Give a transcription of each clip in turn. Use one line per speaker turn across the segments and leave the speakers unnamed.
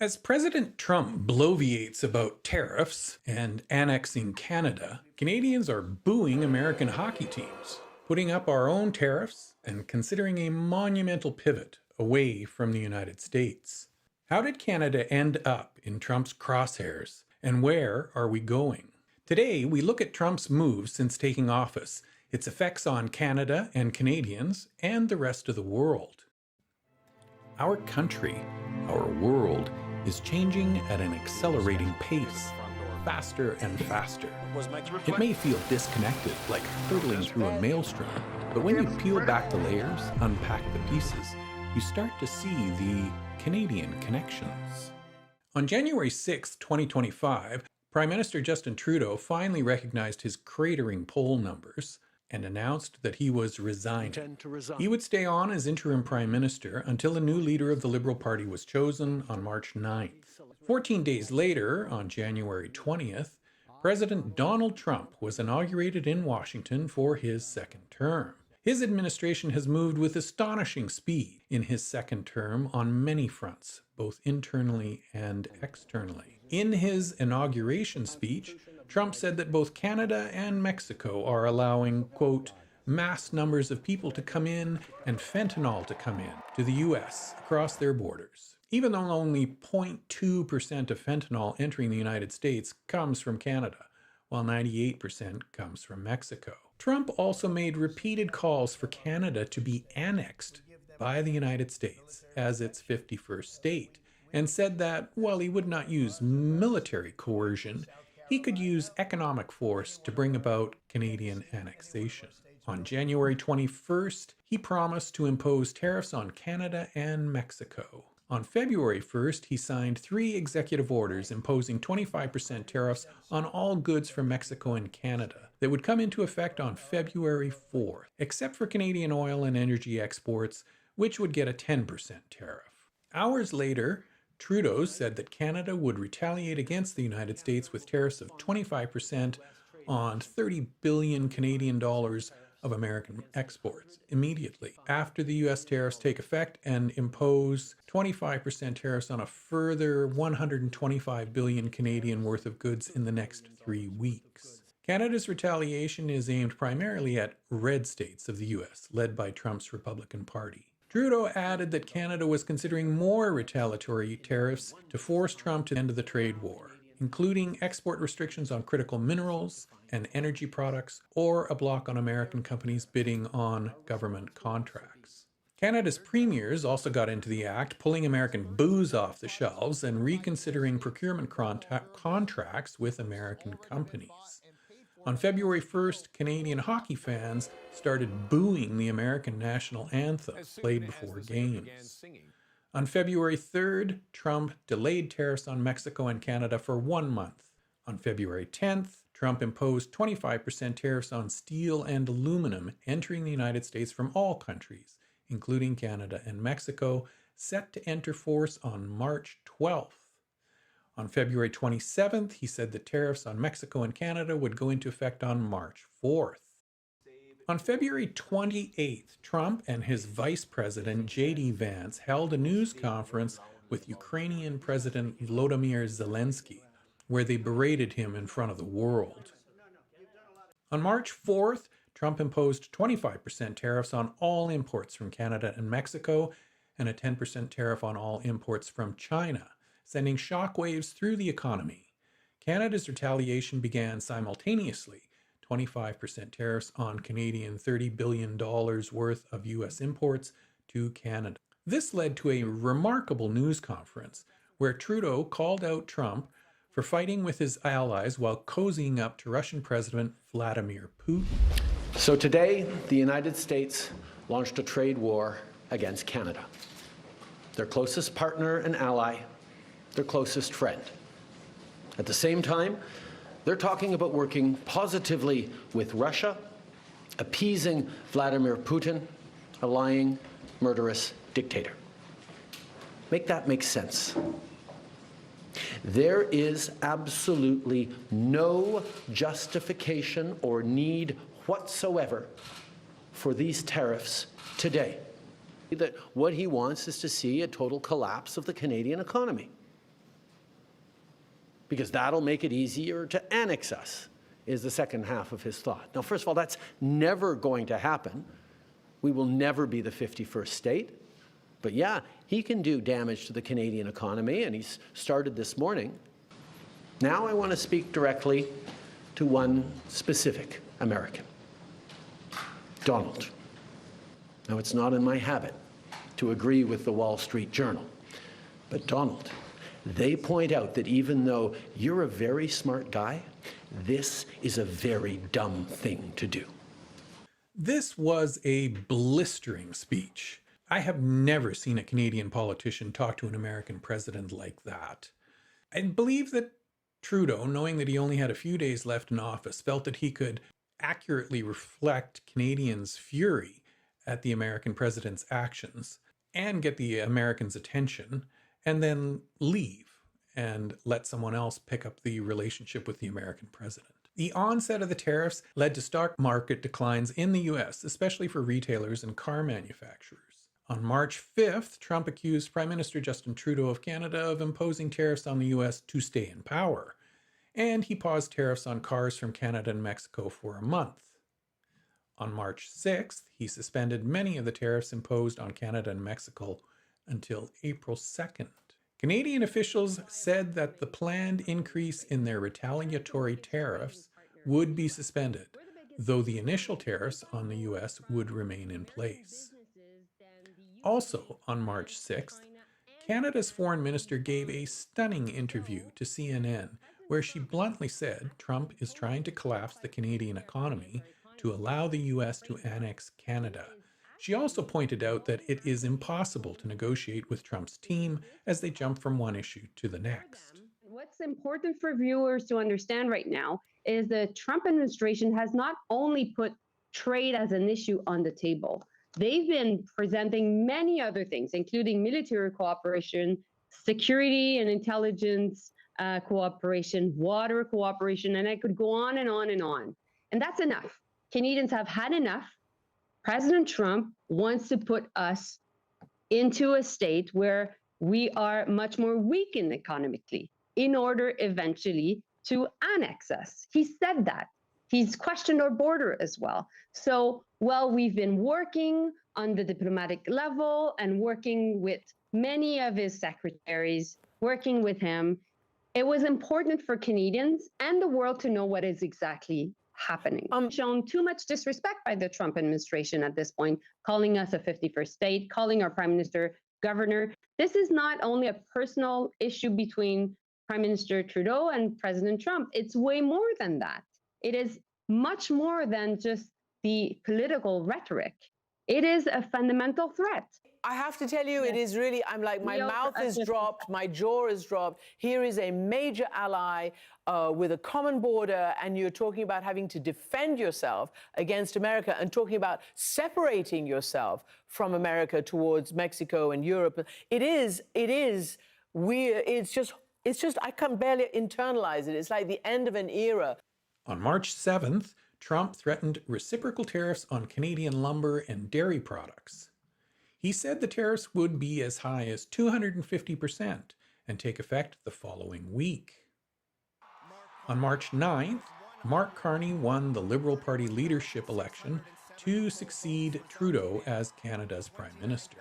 As President Trump bloviates about tariffs and annexing Canada, Canadians are booing American hockey teams, putting up our own tariffs and considering a monumental pivot away from the United States. How did Canada end up in Trump's crosshairs, and where are we going? Today, we look at Trump's moves since taking office, its effects on Canada and Canadians, and the rest of the world. Our country, our world, is changing at an accelerating pace, faster and faster. It may feel disconnected, like hurtling through a maelstrom, but when you peel back the layers, unpack the pieces, you start to see the Canadian connections. On January 6, 2025, Prime Minister Justin Trudeau finally recognized his cratering poll numbers and announced that he was resigning. He would stay on as interim Prime Minister until a new leader of the Liberal Party was chosen on March 9th. 14 days later, on January 20th, President Donald Trump was inaugurated in Washington for his second term. His administration has moved with astonishing speed in his second term on many fronts, both internally and externally. In his inauguration speech, Trump said that both Canada and Mexico are allowing, quote, mass numbers of people to come in and fentanyl to come in to the U.S. across their borders. Even though only 0.2% of fentanyl entering the United States comes from Canada, while 98% comes from Mexico. Trump also made repeated calls for Canada to be annexed by the United States as its 51st state, and said that while he would not use military coercion, he could use economic force to bring about Canadian annexation. On January 21st, he promised to impose tariffs on Canada and Mexico. On February 1st, he signed 3 executive orders imposing 25% tariffs on all goods from Mexico and Canada that would come into effect on February 4th, except for Canadian oil and energy exports, which would get a 10% tariff. Hours later, Trudeau said that Canada would retaliate against the United States with tariffs of 25% on 30 billion Canadian dollars of American exports immediately after the U.S. tariffs take effect, and impose 25% tariffs on a further 125 billion Canadian worth of goods in the next 3 weeks. Canada's retaliation is aimed primarily at red states of the U.S., led by Trump's Republican Party. Trudeau added that Canada was considering more retaliatory tariffs to force Trump to end the trade war, including export restrictions on critical minerals and energy products, or a block on American companies bidding on government contracts. Canada's premiers also got into the act, pulling American booze off the shelves and reconsidering procurement contracts with American companies. On February 1st, Canadian hockey fans started booing the American national anthem played before games. On February 3rd, Trump delayed tariffs on Mexico and Canada for 1 month. On February 10th, Trump imposed 25% tariffs on steel and aluminum entering the United States from all countries, including Canada and Mexico, set to enter force on March 12th. On February 27th, he said that tariffs on Mexico and Canada would go into effect on March 4th. On February 28th, Trump and his vice president, J.D. Vance, held a news conference with Ukrainian President Volodymyr Zelensky, where they berated him in front of the world. On March 4th, Trump imposed 25% tariffs on all imports from Canada and Mexico, and a 10% tariff on all imports from China, sending shockwaves through the economy. Canada's retaliation began simultaneously, 25% tariffs on Canadian $30 billion worth of U.S. imports to Canada. This led to a remarkable news conference where Trudeau called out Trump for fighting with his allies while cozying up to Russian President Vladimir Putin.
So today, the United States launched a trade war against Canada, their closest partner and ally, their closest friend. At the same time, they're talking about working positively with Russia, appeasing Vladimir Putin, a lying, murderous dictator. Make that make sense. There is absolutely no justification or need whatsoever for these tariffs today. That what he wants is to see a total collapse of the Canadian economy. because that'll make it easier to annex us, is the second half of his thought. Now, first of all, that's never going to happen. We will never be the 51st state. But yeah, he can do damage to the Canadian economy, and he's started this morning. Now I want to speak directly to one specific American, Donald. Now, it's not in my habit to agree with the Wall Street Journal, but Donald, they point out that even though you're a very smart guy, this is a very dumb thing to do.
This was a blistering speech. I have never seen a Canadian politician talk to an American president like that. I believe that Trudeau, knowing that he only had a few days left in office, felt that he could accurately reflect Canadians' fury at the American president's actions and get the Americans' attention, and then leave and let someone else pick up the relationship with the American president. The onset of the tariffs led to stock market declines in the US, especially for retailers and car manufacturers. On March 5th, Trump accused Prime Minister Justin Trudeau of Canada of imposing tariffs on the US to stay in power, and he paused tariffs on cars from Canada and Mexico for a month. On March 6th, he suspended many of the tariffs imposed on Canada and Mexico until April 2nd. Canadian officials said that the planned increase in their retaliatory tariffs would be suspended, though the initial tariffs on the US would remain in place. Also, on March 6th, Canada's foreign minister gave a stunning interview to CNN where she bluntly said Trump is trying to collapse the Canadian economy to allow the US to annex Canada. She also pointed out that it is impossible to negotiate with Trump's team as they jump from one issue to the next.
What's important for viewers to understand right now is the Trump administration has not only put trade as an issue on the table. They've been presenting many other things, including military cooperation, security and intelligence cooperation, water cooperation, and I could go on and on and on. And that's enough. Canadians have had enough. President Trump wants to put us into a state where we are much more weakened economically in order eventually to annex us. He said that. He's questioned our border as well. So while we've been working on the diplomatic level and working with many of his secretaries, working with him, it was important for Canadians and the world to know what is exactly happening. Shown too much disrespect by the Trump administration at this point, calling us a 51st state, calling our prime minister governor. This is not only a personal issue between Prime Minister Trudeau and President Trump. It's way more than that. It is much more than just the political rhetoric. It is a fundamental threat.
I have to tell you, it is really, I'm like, my mouth is dropped, my jaw is dropped. Here is a major ally with a common border, and you're talking about having to defend yourself against America and talking about separating yourself from America towards Mexico and Europe. It is weird. It's just, I can barely internalize it. It's like the end of an era.
On March 7th, Trump threatened reciprocal tariffs on Canadian lumber and dairy products. He said the tariffs would be as high as 250% and take effect the following week. On March 9th, Mark Carney won the Liberal Party leadership election to succeed Trudeau as Canada's Prime Minister.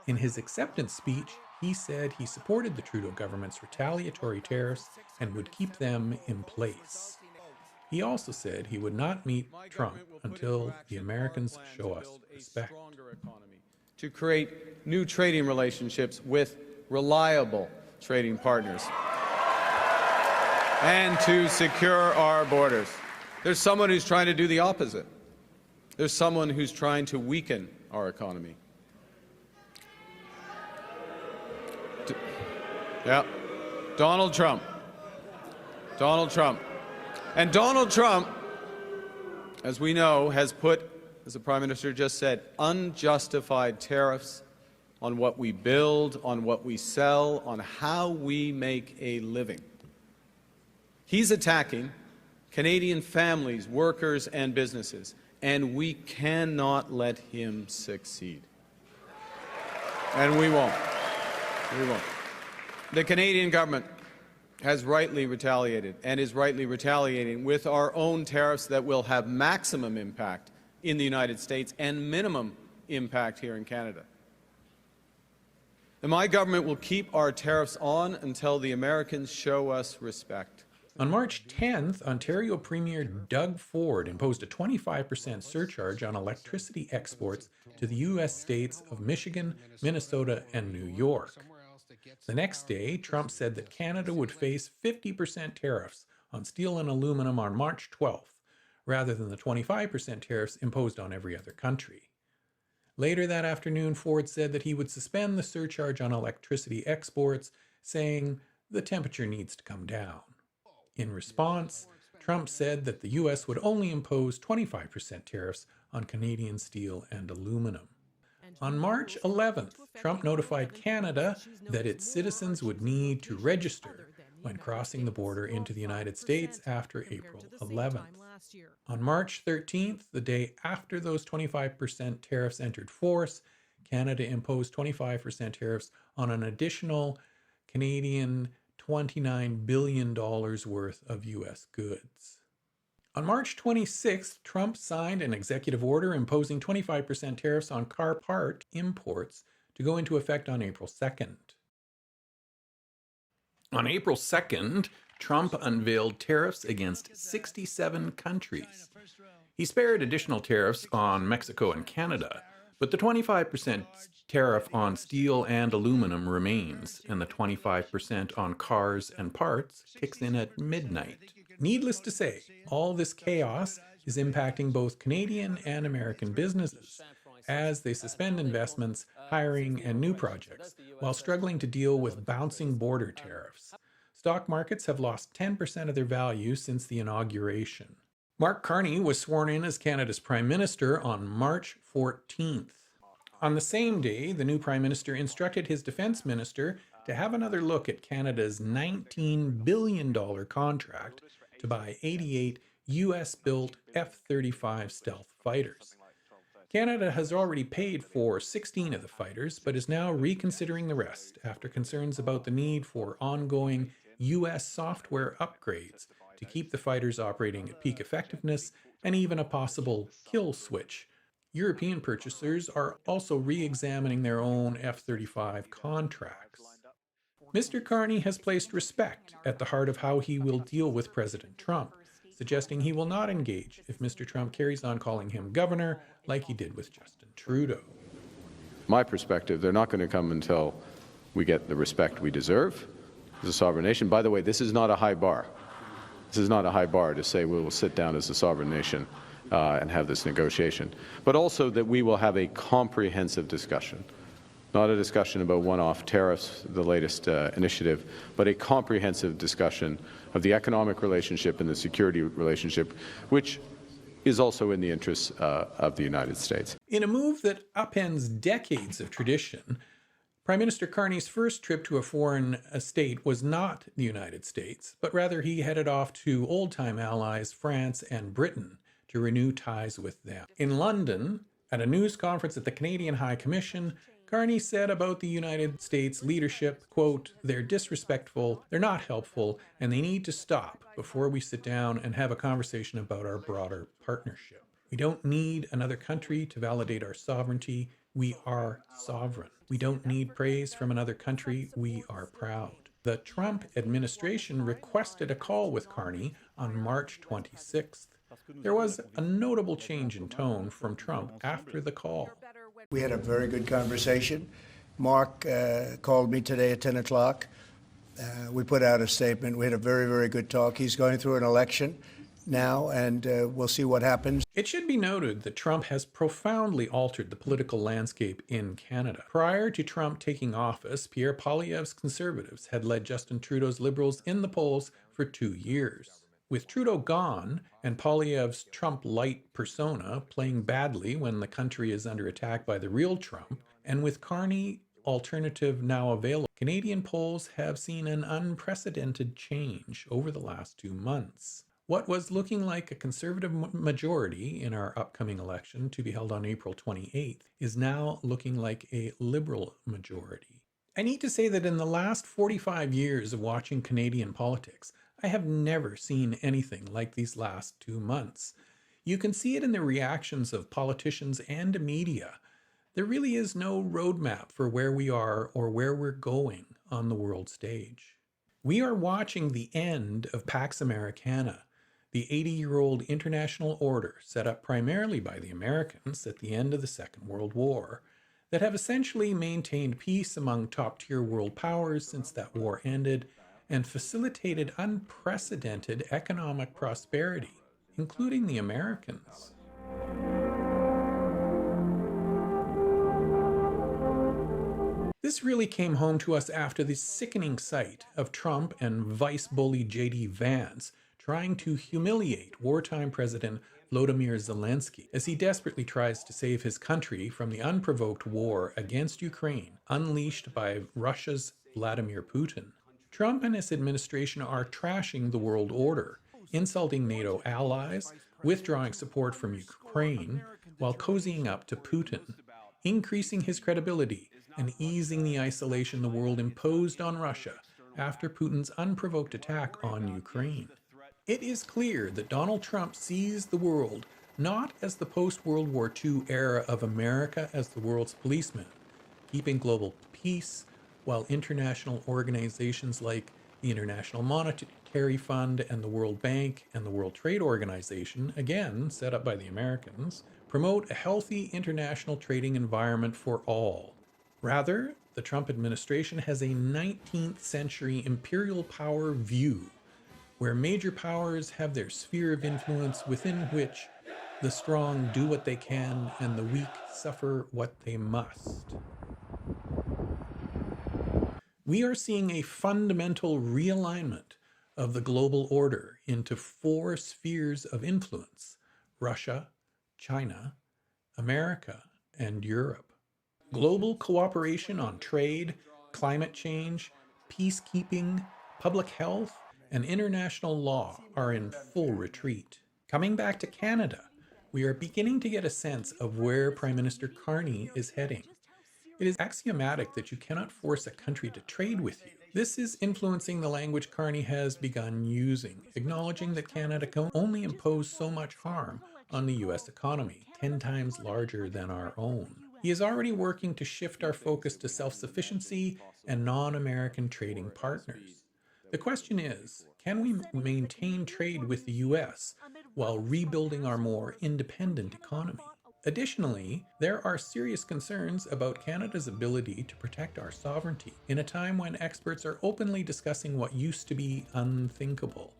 In his acceptance speech, he said he supported the Trudeau government's retaliatory tariffs and would keep them in place. He also said he would not meet Trump until the Americans show us respect.
To create new trading relationships with reliable trading partners and to secure our borders. There's someone who's trying to do the opposite. There's someone who's trying to weaken our economy. Yeah, Donald Trump. Donald Trump. And Donald Trump, as we know, has put, as the Prime Minister just said, unjustified tariffs on what we build, on what we sell, on how we make a living. He's attacking Canadian families, workers, and businesses, and we cannot let him succeed. And we won't. We won't. The Canadian government has rightly retaliated and is rightly retaliating with our own tariffs that will have maximum impact in the United States and minimum impact here in Canada. And my government will keep our tariffs on until the Americans show us respect.
On March 10th, Ontario Premier Doug Ford imposed a 25% surcharge on electricity exports to the U.S. states of Michigan, Minnesota, and New York. The next day, Trump said that Canada would face 50% tariffs on steel and aluminum on March 12th, rather than the 25% tariffs imposed on every other country. Later that afternoon, Ford said that he would suspend the surcharge on electricity exports, saying the temperature needs to come down. In response, Trump said that the U.S. would only impose 25% tariffs on Canadian steel and aluminum. On March 11th, Trump notified Canada that its citizens would need to register when crossing the border into the United States after April 11th. On March 13th, the day after those 25% tariffs entered force, Canada imposed 25% tariffs on an additional Canadian $29 billion worth of U.S. goods. On March 26th, Trump signed an executive order imposing 25% tariffs on car part imports to go into effect on April 2nd. On April 2nd, Trump unveiled tariffs against 67 countries. He spared additional tariffs on Mexico and Canada, but the 25% tariff on steel and aluminum remains, and the 25% on cars and parts kicks in at midnight. Needless to say, all this chaos is impacting both Canadian and American businesses as they suspend investments, hiring, and new projects, while struggling to deal with bouncing border tariffs. Stock markets have lost 10% of their value since the inauguration. Mark Carney was sworn in as Canada's Prime Minister on March 14th. On the same day, the new Prime Minister instructed his Defence Minister to have another look at Canada's $19 billion contract to buy 88 U.S.-built F-35 stealth fighters. Canada has already paid for 16 of the fighters, but is now reconsidering the rest after concerns about the need for ongoing U.S. software upgrades to keep the fighters operating at peak effectiveness and even a possible kill switch. European purchasers are also re-examining their own F-35 contracts. Mr. Carney has placed respect at the heart of how he will deal with President Trump, suggesting he will not engage if Mr. Trump carries on calling him governor like he did with Justin Trudeau.
My perspective, they're not going to come until we get the respect we deserve as a sovereign nation. By the way, this is not a high bar. This is not a high bar to say we will sit down as a sovereign nation and have this negotiation, but also that we will have a comprehensive discussion, not a discussion about one-off tariffs, the latest initiative, but a comprehensive discussion of the economic relationship and the security relationship, which is also in the interests of the United States.
In a move that upends decades of tradition, Prime Minister Carney's first trip to a foreign state was not the United States, but rather he headed off to old-time allies France and Britain to renew ties with them. In London, at a news conference at the Canadian High Commission, Carney said about the United States leadership, quote, "They're disrespectful, they're not helpful, and they need to stop before we sit down and have a conversation about our broader partnership. We don't need another country to validate our sovereignty. We are sovereign. We don't need praise from another country. We are proud." The Trump administration requested a call with Carney on March 26th. There was a notable change in tone from Trump after the call.
We had a very good conversation. Mark called me today at 10 o'clock. We put out a statement. We had a very, very good talk. He's going through an election now, and we'll see what happens.
It should be noted that Trump has profoundly altered the political landscape in Canada. Prior to Trump taking office, Pierre Poilievre's Conservatives had led Justin Trudeau's Liberals in the polls for 2 years. With Trudeau gone and Poilievre's Trump-light persona playing badly when the country is under attack by the real Trump, and with Carney alternative now available, Canadian polls have seen an unprecedented change over the last 2 months. What was looking like a Conservative majority in our upcoming election to be held on April 28th is now looking like a Liberal majority. I need to say that in the last 45 years of watching Canadian politics, I have never seen anything like these last 2 months. You can see it in the reactions of politicians and media. There really is no roadmap for where we are or where we're going on the world stage. We are watching the end of Pax Americana, the 80-year-old international order set up primarily by the Americans at the end of the Second World War, that have essentially maintained peace among top-tier world powers since that war ended and facilitated unprecedented economic prosperity, including the Americans. This really came home to us after the sickening sight of Trump and vice bully J.D. Vance trying to humiliate wartime President Volodymyr Zelensky as he desperately tries to save his country from the unprovoked war against Ukraine unleashed by Russia's Vladimir Putin. Trump and his administration are trashing the world order, insulting NATO allies, withdrawing support from Ukraine, while cozying up to Putin, increasing his credibility and easing the isolation the world imposed on Russia after Putin's unprovoked attack on Ukraine. It is clear that Donald Trump sees the world not as the post-World War II era of America as the world's policeman, keeping global peace, while international organizations like the International Monetary Fund and the World Bank and the World Trade Organization, again set up by the Americans, promote a healthy international trading environment for all. Rather, the Trump administration has a 19th century imperial power view, where major powers have their sphere of influence within which the strong do what they can and the weak suffer what they must. We are seeing a fundamental realignment of the global order into 4 spheres of influence: Russia, China, America, and Europe. Global cooperation on trade, climate change, peacekeeping, public health, and international law are in full retreat. Coming back to Canada, we are beginning to get a sense of where Prime Minister Carney is heading. It is axiomatic that you cannot force a country to trade with you. This is influencing the language Carney has begun using, acknowledging that Canada can only impose so much harm on the U.S. economy, 10 times larger than our own. He is already working to shift our focus to self-sufficiency and non-American trading partners. The question is, can we maintain trade with the U.S. while rebuilding our more independent economy? Additionally, there are serious concerns about Canada's ability to protect our sovereignty in a time when experts are openly discussing what used to be unthinkable,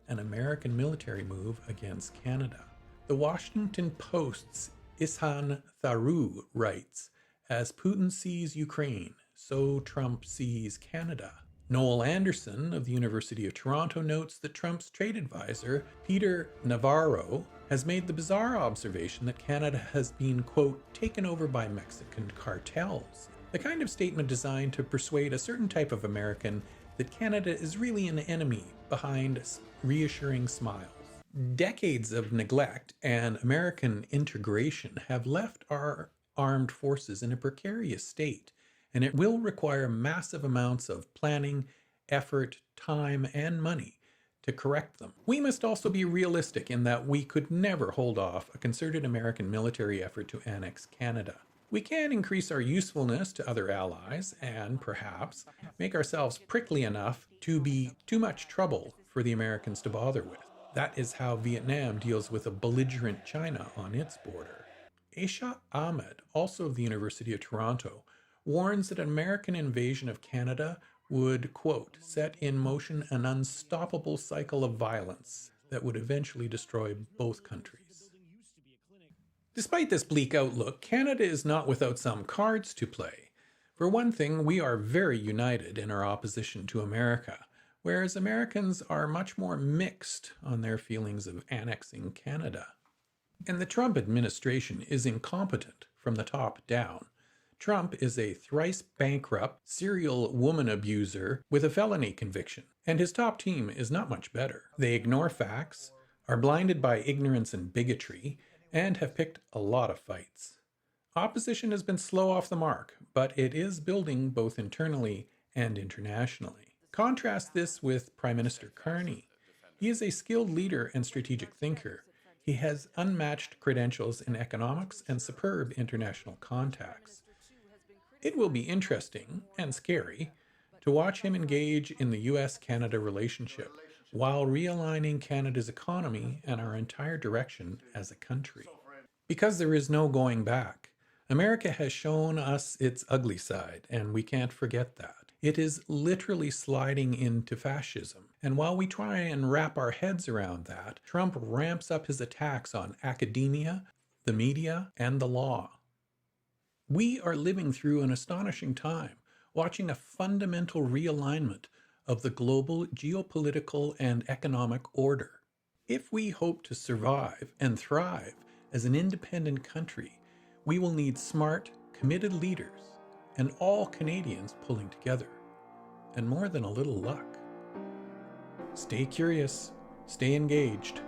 an American military move against Canada. The Washington Post's Ishan Tharu writes, "As Putin sees Ukraine, so Trump sees Canada." Noel Anderson of the University of Toronto notes that Trump's trade advisor, Peter Navarro, has made the bizarre observation that Canada has been, quote, taken over by Mexican cartels. The kind of statement designed to persuade a certain type of American that Canada is really an enemy behind reassuring smiles. Decades of neglect and American integration have left our armed forces in a precarious state, and it will require massive amounts of planning, effort, time, and money to correct them. We must also be realistic in that we could never hold off a concerted American military effort to annex Canada. We can increase our usefulness to other allies and, perhaps, make ourselves prickly enough to be too much trouble for the Americans to bother with. That is how Vietnam deals with a belligerent China on its border. Aisha Ahmed, also of the University of Toronto, warns that an American invasion of Canada would, quote, set in motion an unstoppable cycle of violence that would eventually destroy both countries. Despite this bleak outlook, Canada is not without some cards to play. For one thing, we are very united in our opposition to America, whereas Americans are much more mixed on their feelings of annexing Canada. And the Trump administration is incompetent from the top down. Trump is a thrice bankrupt serial woman abuser with a felony conviction, and his top team is not much better. They ignore facts, are blinded by ignorance and bigotry, and have picked a lot of fights. Opposition has been slow off the mark, but it is building both internally and internationally. Contrast this with Prime Minister Carney. He is a skilled leader and strategic thinker. He has unmatched credentials in economics and superb international contacts. It will be interesting and scary to watch him engage in the U.S. Canada relationship while realigning Canada's economy and our entire direction as a country. Because there is no going back, America has shown us its ugly side, and we can't forget that. It is literally sliding into fascism. And while we try and wrap our heads around that, Trump ramps up his attacks on academia, the media, and the law. We are living through an astonishing time, watching a fundamental realignment of the global geopolitical and economic order. If we hope to survive and thrive as an independent country, we will need smart, committed leaders and all Canadians pulling together, and more than a little luck. Stay curious, stay engaged.